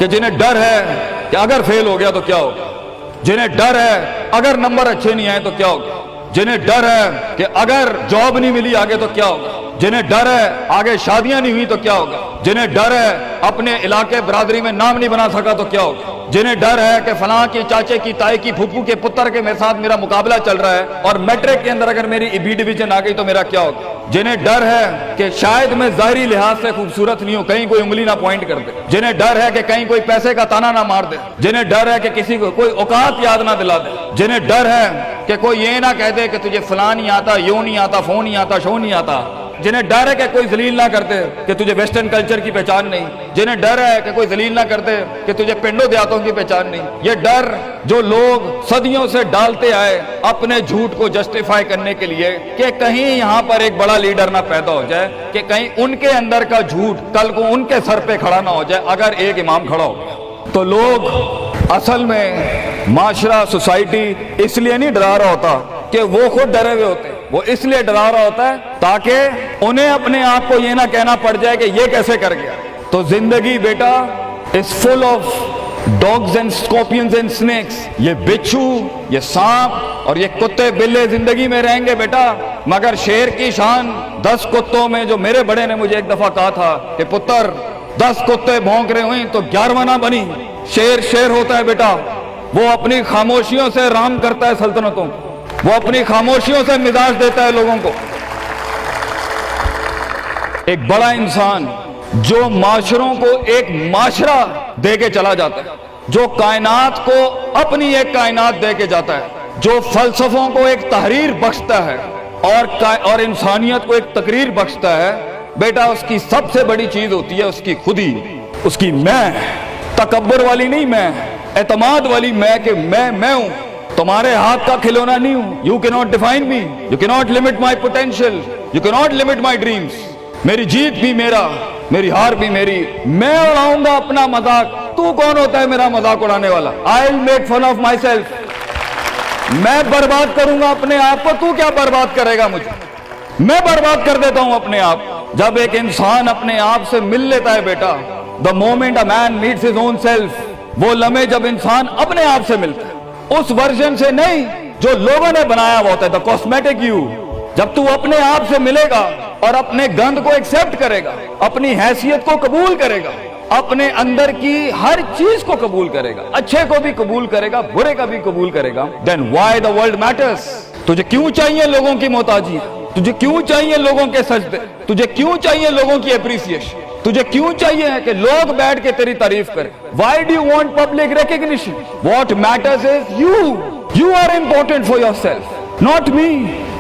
کہ جنہیں ڈر ہے کہ اگر فیل ہو گیا تو کیا ہوگا, جنہیں ڈر ہے اگر نمبر اچھے نہیں آئے تو کیا ہوگا, جنہیں ڈر ہے کہ اگر جاب نہیں ملی آگے تو کیا ہوگا, جنہیں ڈر ہے آگے شادیاں نہیں ہوئی تو کیا ہوگا, جنہیں ڈر ہے اپنے علاقے برادری میں نام نہیں بنا سکا تو کیا ہوگا, جنہیں ڈر ہے کہ فلاں کی چاچے کی تائی کی پھپھو کے پتر کے میرے ساتھ میرا مقابلہ چل رہا ہے اور میٹرک کے اندر اگر میری بی ڈویژن آ گئی تو میرا کیا ہوگا, جنہیں ڈر ہے کہ شاید میں ظاہری لحاظ سے خوبصورت نہیں ہوں, کہیں کوئی انگلی نہ پوائنٹ کر دے, جنہیں ڈر ہے کہ کہیں کوئی پیسے کا تانا نہ مار دے, جنہیں ڈر ہے کہ کسی کو کوئی اوقات یاد نہ دلا دے, جنہیں ڈر ہے کہ کوئی یہ نہ کہہ دے کہ تجھے فلاں نہیں آتا, یوں نہیں آتا, فون نہیں آتا, شو نہیں آتا, جنہیں ڈر ہے کہ کوئی ذلیل نہ کرتے کہ تجھے ویسٹرن کلچر کی پہچان نہیں, جنہیں ڈر ہے کہ کوئی ذلیل نہ کرتے کہ تجھے پنڈوں دیہاتوں کی پہچان نہیں. یہ ڈر جو لوگ صدیوں سے ڈالتے آئے اپنے جھوٹ کو جسٹیفائی کرنے کے لیے کہ کہیں یہاں پر ایک بڑا لیڈر نہ پیدا ہو جائے, کہ کہیں ان کے اندر کا جھوٹ کل کو ان کے سر پہ کھڑا نہ ہو جائے اگر ایک امام کھڑا ہو گیا. تو لوگ اصل میں معاشرہ سوسائٹی اس لیے نہیں ڈرا رہا ہوتا کہ وہ خود ڈرے ہوئے ہوتے, وہ اس لیے ڈرا رہا ہوتا ہے تاکہ انہیں اپنے آپ کو یہ نہ کہنا پڑ جائے کہ یہ کیسے کر گیا. تو زندگی بیٹا is full of dogs and scorpions and snakes. یہ بچھو, یہ سانپ اور یہ کتے بلے زندگی میں رہیں گے بیٹا, مگر شیر کی شان 10 کتوں میں, جو میرے بڑے نے مجھے ایک دفعہ کہا تھا کہ پتر 10 کتے بھونک رہے ہوئیں تو 11واں نہ بنی. شیر ہوتا ہے بیٹا, وہ اپنی خاموشیوں سے رام کرتا ہے سلطنتوں کو, وہ اپنی خاموشیوں سے مزاج دیتا ہے لوگوں کو. ایک بڑا انسان جو معاشروں کو ایک معاشرہ دے کے چلا جاتا ہے, جو کائنات کو اپنی ایک کائنات دے کے جاتا ہے, جو فلسفوں کو ایک تحریر بخشتا ہے اور انسانیت کو ایک تقریر بخشتا ہے, بیٹا اس کی سب سے بڑی چیز ہوتی ہے اس کی خودی, اس کی میں, تکبر والی نہیں میں, اعتماد والی میں, کہ میں ہوں, تمہارے ہاتھ کا کھلونا نہیں ہوں. You cannot define me, you cannot limit my potential, you cannot limit my dreams. میری جیت بھی میرا, میری ہار بھی میری, میں اڑاؤں گا اپنا مذاق, تو کون ہوتا ہے میرا مذاق اڑانے والا. I'll make fun of myself. میں برباد کروں گا اپنے آپ کو, تو کیا برباد کرے گا مجھے, میں برباد کر دیتا ہوں اپنے آپ. جب ایک انسان اپنے آپ سے مل لیتا ہے بیٹا, the moment a man meets his own self, وہ لمحے جب انسان اپنے آپ سے ملتا ہے, اس ورژن سے نہیں جو لوگوں نے بنایا ہوا ہوتا ہے, the cosmetic you. جب تو اپنے آپ سے ملے گا اور اپنے گند کو ایکسپٹ کرے گا, اپنی حیثیت کو قبول کرے گا, اپنے اندر کی ہر چیز کو قبول کرے گا, اچھے کو بھی قبول کرے گا, برے کا بھی قبول کرے گا, then why the world matters. تجھے کیوں چاہیے لوگوں کی محتاجی, تجھے کیوں چاہیے لوگوں کے سجدے, تجھے کیوں چاہیے لوگوں کی اپریسیشن, تجھے کیوں چاہیے کہ لوگ بیٹھ کے تیری تعریف کریں. Why do you want public recognition? What matters is you are important for yourself, not me.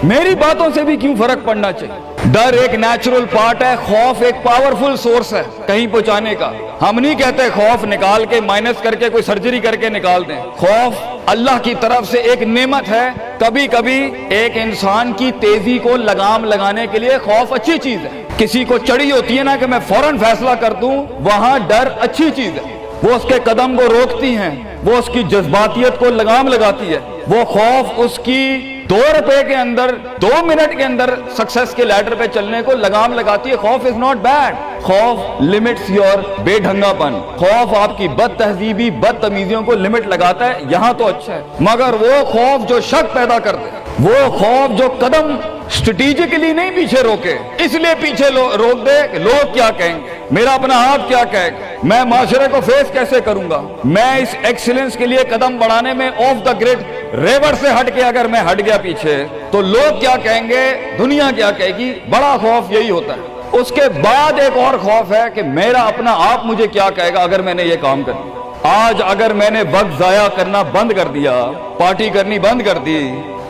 میری باتوں سے بھی کیوں فرق پڑنا چاہیے. ڈر ایک نیچرل پارٹ ہے, خوف ایک پاورفل سورس ہے کہیں پہنچانے کا. ہم نہیں کہتے خوف نکال کے مائنس کر کے کوئی سرجری کر کے نکال دیں. خوف اللہ کی طرف سے ایک نعمت ہے. کبھی کبھی ایک انسان کی تیزی کو لگام لگانے کے لیے خوف اچھی چیز ہے. کسی کو چڑھی ہوتی ہے نا کہ میں فوراً فیصلہ کر دوں, وہاں ڈر اچھی چیز ہے. وہ اس کے قدم کو روکتی ہیں, وہ اس کی جذباتیت کو لگام لگاتی ہے. وہ خوف اس کی 2 روپے کے اندر 2 منٹ کے اندر سکسس کے لیڈر پہ چلنے کو لگام لگاتی ہے. خوف از ناٹ بیڈ. خوف لمٹس یور بے ڈھنگا پن. خوف آپ کی بد تہذیبی بد تمیزیوں کو لمٹ لگاتا ہے, یہاں تو اچھا ہے. مگر وہ خوف جو شک پیدا کر دے, وہ خوف جو قدم اسٹریٹجکلی نہیں پیچھے روکے, اس لیے پیچھے روک دے کہ لوگ کیا کہیں گے, میرا اپنا آپ کیا کہے گا, میں معاشرے کو فیس کیسے کروں گا, میں اس ایکسیلنس کے لیے قدم بڑھانے میں آف دا گریڈ ریور سے ہٹ کے اگر میں ہٹ گیا پیچھے تو لوگ کیا کہیں گے, دنیا کیا کہے گی. بڑا خوف یہی ہوتا ہے. اس کے بعد ایک اور خوف ہے کہ میرا اپنا آپ مجھے کیا کہے گا اگر میں نے یہ کام کر دیا. آج اگر میں نے وقت ضائع کرنا بند کر دیا, پارٹی کرنی بند کر دی,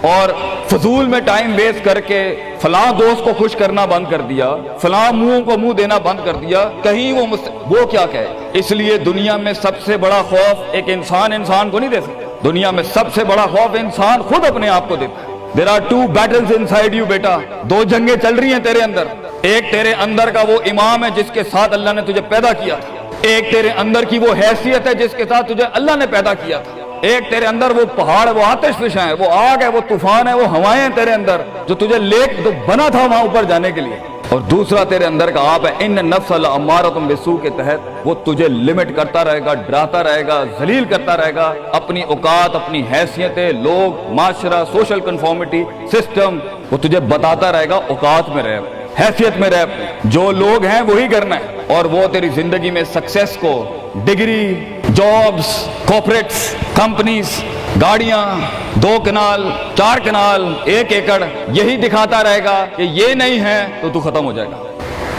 اور فضول میں ٹائم ویسٹ کر کے فلاں دوست کو خوش کرنا بند کر دیا, فلاں منہ کو منہ دینا بند کر دیا, کہیں وہ کیا کہے. اس لیے دنیا میں سب سے بڑا خوف ایک انسان کو نہیں دے سکتا. دنیا میں سب سے بڑا خوف انسان خود اپنے آپ کو دیتا ہے. There are 2 battles inside you بیٹا, 2 جنگیں چل رہی ہیں تیرے اندر. ایک تیرے اندر کا وہ امام ہے جس کے ساتھ اللہ نے تجھے پیدا کیا تھا, ایک تیرے اندر کی وہ حیثیت ہے جس کے ساتھ تجھے اللہ نے پیدا کیا تھا, ایک تیرے اندر وہ پہاڑ, وہ آتش فشاں ہیں, وہ آگ ہے, وہ طوفان ہے, وہ ہوائیں ہیں تیرے اندر جو تجھے لے بنا تھا وہاں اوپر جانے کے لیے. اور دوسرا تیرے اندر کا آپ ہے ان نفس لامارۃ بالسوء کے تحت وہ تجھے لمٹ کرتا رہے گا، ڈراتا رہے گا، ذلیل کرتا رہے گا، اپنی اوقات، اپنی حیثیتیں، لوگ، معاشرہ، سوشل کنفارمیٹی، سسٹم، وہ تجھے بتاتا رہے گا اوقات میں رہ، حیثیت میں رہ، جو لوگ ہیں وہی کرنا ہے، اور وہ تیری زندگی میں سکسیس کو، ڈگری، جابز، کارپوریٹس، کمپنیز، گاڑیاں، 2 کنال، 4 کنال، 1 ایکڑ، یہی دکھاتا رہے گا کہ یہ نہیں ہے تو ختم ہو جائے گا۔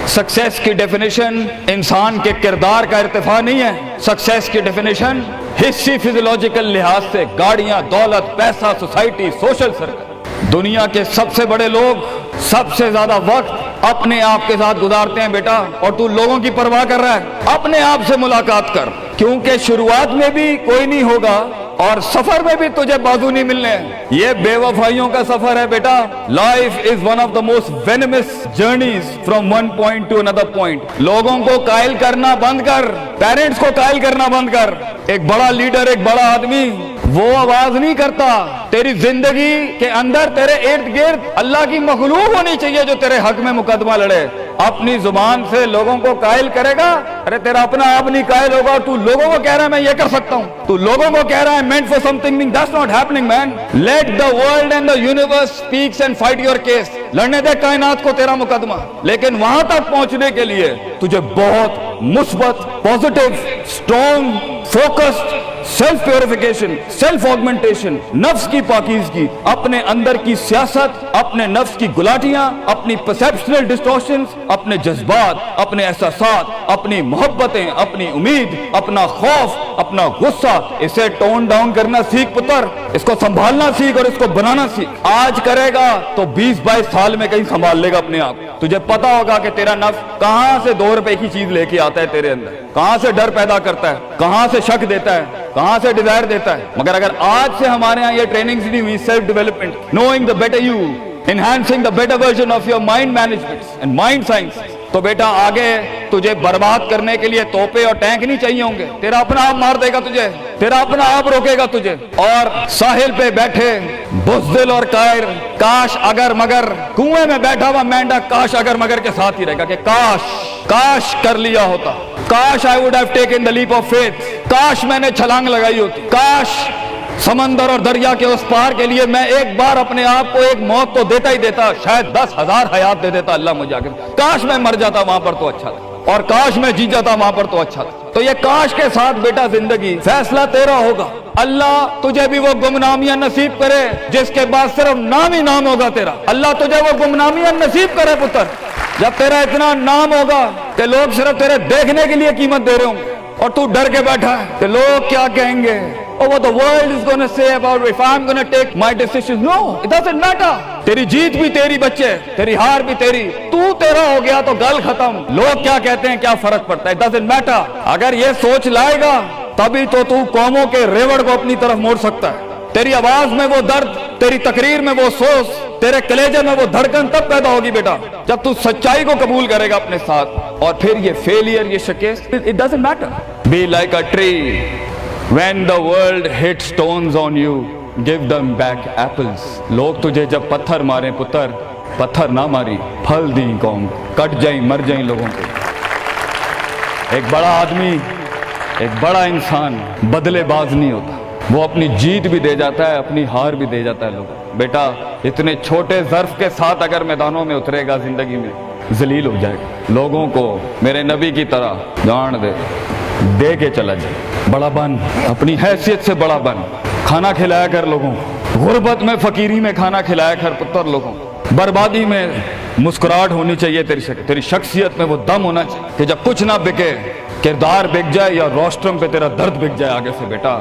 سکسیس کی ڈیفینیشن انسان کے کردار کا ارتفاع نہیں ہے، سکسیس کی ڈیفینیشن حصی فزیولوجیکل لحاظ سے گاڑیاں، دولت، پیسہ، سوسائٹی، سوشل سرکل۔ دنیا کے سب سے بڑے لوگ سب سے زیادہ وقت اپنے آپ کے ساتھ گزارتے ہیں بیٹا، اور تو لوگوں کی پرواہ کر رہا ہے؟ اپنے آپ سے ملاقات کر، کیونکہ شروعات میں بھی کوئی نہیں ہوگا اور سفر میں بھی تجھے بازو نہیں ملنے ہیں۔ یہ بے وفائیوں کا سفر ہے بیٹا۔ Life is one of the most venomous journeys from one point to اندر پوائنٹ۔ لوگوں کو قائل کرنا بند کر، پیرنٹس کو قائل کرنا بند کر۔ ایک بڑا لیڈر، ایک بڑا آدمی وہ آواز نہیں کرتا، تیری زندگی کے اندر تیرے ارد گرد اللہ کی مخلوق ہونی چاہیے جو تیرے حق میں مقدمہ لڑے۔ اپنی زبان سے لوگوں کو قائل کرے گا، ارے تیرا اپنا آپ نہیں قائل ہوگا۔ تو لوگوں کو کہہ رہا ہے میں یہ کر سکتا ہوں، تو لوگوں کو کہہ رہا ہے meant for something being that's not happening man. Let the world and the universe speaks and fight your case. لڑنے دے کائنات کو تیرا مقدمہ، لیکن وہاں تک پہنچنے کے لیے تجھے بہت مثبت، positive, strong, focused, self purification, self augmentation, نفس کی پاکیزگی، اپنے اندر کی سیاست، اپنے نفس کی گلاٹیاں، اپنی پرسیپشنل ڈسٹورشنز، اپنے جذبات، اپنے احساسات، اپنی محبتیں، اپنی امید، اپنا خوف، اپنا غصہ، اسے ٹون ڈاؤن کرنا سیکھ پتر، اس کو سنبھالنا سیکھ اور اس کو بنانا سیکھ۔ آج کرے گا تو 20-22 سال میں کہیں سنبھال لے گا اپنے آپ۔ تجھے پتا ہوگا کہ تیرا نفس کہاں سے 2 روپے کی چیز لے کے آتا ہے تیرے اندر، کہاں سے ڈر پیدا کرتا ہے، کہاں سے شک دیتا ہے، کہاں سے ڈیزائر دیتا ہے۔ مگر اگر آج سے ہمارے ہاں یہ ٹریننگ نہیں ہوئی، self development, knowing the better you, enhancing the better version of your mind management and mind science, تو بیٹا آگے تجھے برباد کرنے کے لیے توپے اور ٹینک نہیں چاہیے ہوں گے، تیرا اپنا آپ مار دے گا تجھے، تیرا اپنا آپ روکے گا تجھے۔ اور ساحل پہ بیٹھے بزدل اور قائر، کاش اگر مگر، کنویں میں بیٹھا ہوا مینڈا کاش اگر مگر کے ساتھ ہی رہے گا کہ کاش کر لیا ہوتا، کاش I would have taken the leap of faith، کاش میں نے چھلانگ لگائی ہوتی، کاش سمندر اور دریا کے اس پار کے لیے میں ایک بار اپنے آپ کو ایک موت تو دیتا ہی دیتا، شاید 10,000 حیات دے دیتا اللہ مجھے آگے، کاش میں مر جاتا وہاں پر تو اچھا تھا، اور کاش میں جیت جاتا وہاں پر تو اچھا تھا۔ تو یہ کاش کے ساتھ بیٹا زندگی، فیصلہ تیرا ہوگا۔ اللہ تجھے بھی وہ گمنامیاں نصیب کرے جس کے بعد صرف نام ہی نام ہوگا تیرا۔ اللہ تجھے وہ گمنامیاں نصیب کرے پتر، جب تیرا اتنا نام ہوگا کہ لوگ صرف تیرے دیکھنے کے لیے قیمت دے رہے ہوں گے، اور تو ڈر کے بیٹھا ہے کہ لوگ کیا کہیں گے، or what the world is going to say about if I'm going to take my decisions. No, it doesn't matter. تیری جیت بھی تیری بچے، تیری ہار بھی تیری، تو تیرا ہو گیا تو گل ختم، لوگ کیا کہتے ہیں کیا فرق پڑتا ہے، it doesn't matter۔ اگر یہ سوچ لائے گا تبھی تو قوموں کے ریوڑ کو اپنی طرف موڑ سکتا ہے۔ تیری آواز میں وہ درد، تیری تقریر میں وہ سوز، تیرے کلیجے میں وہ دھڑکن تب پیدا ہوگی بیٹا جب تو سچائی کو قبول کرے گا اپنے ساتھ۔ اور پھر یہ فیلئر، یہ شکست، it doesn't matter. Be like a tree. When the world hits stones on you, give them back apples. لوگ تجھے جب پتھر ماریں پتر، پتھر نہ ماری، پھل دیں قوم، کٹ جائیں مر جائیں لوگوں کے۔ ایک بڑا آدمی، ایک بڑا انسان بدلے باز نہیں ہوتا، وہ اپنی جیت بھی دے جاتا ہے، اپنی ہار بھی دے جاتا ہے لوگوں۔ بیٹا اتنے چھوٹے ظرف کے ساتھ اگر میدانوں میں اترے گا زندگی میں، ذلیل ہو جائے گا۔ لوگوں کو میرے نبی کی طرح جان دے کے چلا جائے، بڑا بن، اپنی حیثیت سے بڑا بن، کھانا کھلایا کر لوگوں کو، غربت میں فقیری میں کھانا کھلایا کر پتر لوگوں کو، بربادی میں مسکراہٹ ہونی چاہیے تیری شخصیت میں وہ دم ہونا چاہیے کہ جب کچھ نہ بکے، کردار بک جائے یا روسٹرم پہ تیرا درد بک جائے آگے سے۔ بیٹا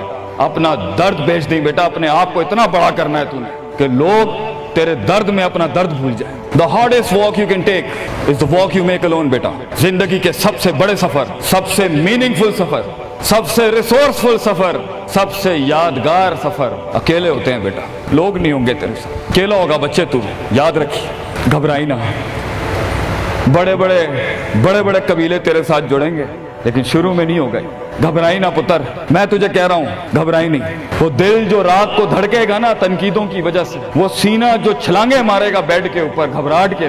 اپنا درد بیچ دیں بیٹا، اپنے آپ کو اتنا بڑا کرنا ہے تو نے کہ لوگ تیرے درد میں اپنا درد بھول جائے۔ The hardest walk you can take is the walk you make alone بیٹا۔ زندگی کے سب سے بڑے سفر، سب سے میننگ فل سفر، سب سے ریسورسفل سفر، سب سے یادگار سفر اکیلے ہوتے ہیں بیٹا، لوگ نہیں ہوں گے تیرے ساتھ، اکیلا ہوگا بچے تو، یاد رکھیے، گھبرائی نہ۔ بڑے بڑے قبیلے تیرے ساتھ جڑیں گے لیکن شروع میں نہیں ہو گئے، گھبرائی نہ پتر، میں تجھے کہہ رہا ہوں گھبرائی نہیں۔ وہ دل جو رات کو دھڑکے گا نا تنقیدوں کی وجہ سے، وہ سینہ جو چھلانگے مارے گا بیڈ کے اوپر گھبراہٹ کے،